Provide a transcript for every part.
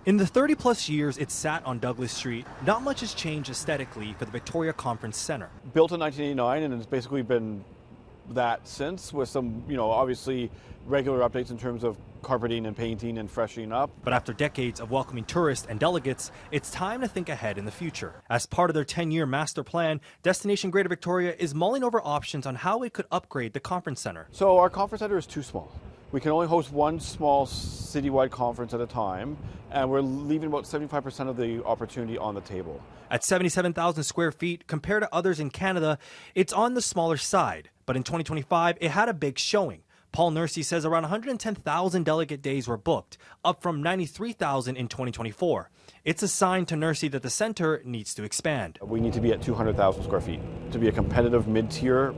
In the 30-plus years it sat on Douglas Street, not much has changed aesthetically for the Victoria Conference Centre. Built in 1989, and it's basically been that since, with some, obviously regular updates in terms of carpeting and painting and freshening up. But after decades of welcoming tourists and delegates, it's time to think ahead in the future. As part of their 10-year master plan, Destination Greater Victoria is mulling over options on how it could upgrade the conference centre. So our conference centre is too small. We can only host one small citywide conference at a time, and we're leaving about 75% of the opportunity on the table. At 77,000 square feet, compared to others in Canada, it's on the smaller side. But in 2025, it had a big showing. Paul Nursey says around 110,000 delegate days were booked, up from 93,000 in 2024. It's a sign to Nursey that the centre needs to expand. We need to be at 200,000 square feet to be a competitive mid-tier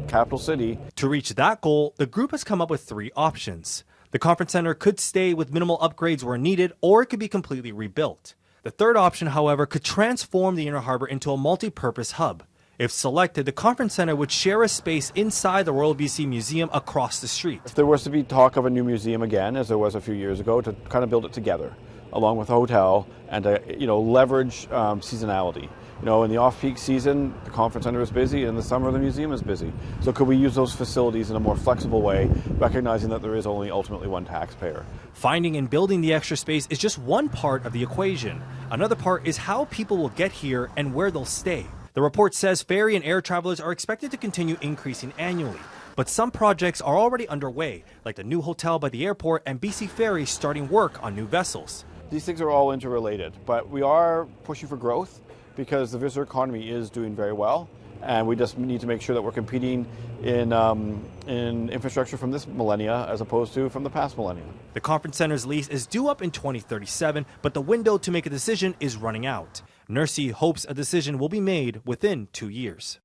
capital city. To reach that goal, the group has come up with 3 options. The conference center could stay with minimal upgrades where needed, or it could be completely rebuilt. The third option, however, could transform the Inner Harbour into a multi-purpose hub. If selected, the conference center would share a space inside the Royal BC Museum across the street. If there was to be talk of a new museum again, as there was a few years ago, to kind of build it together, along with a hotel, and to leverage seasonality. In the off-peak season, the conference center is busy, and in the summer, the museum is busy. So could we use those facilities in a more flexible way, recognizing that there is only ultimately one taxpayer? Finding and building the extra space is just one part of the equation. Another part is how people will get here and where they'll stay. The report says ferry and air travelers are expected to continue increasing annually. But some projects are already underway, like the new hotel by the airport and BC Ferry starting work on new vessels. These things are all interrelated, but we are pushing for growth because the visitor economy is doing very well, and we just need to make sure that we're competing in infrastructure from this millennia as opposed to from the past millennia. The conference center's lease is due up in 2037, but the window to make a decision is running out. Nursey hopes a decision will be made within 2 years.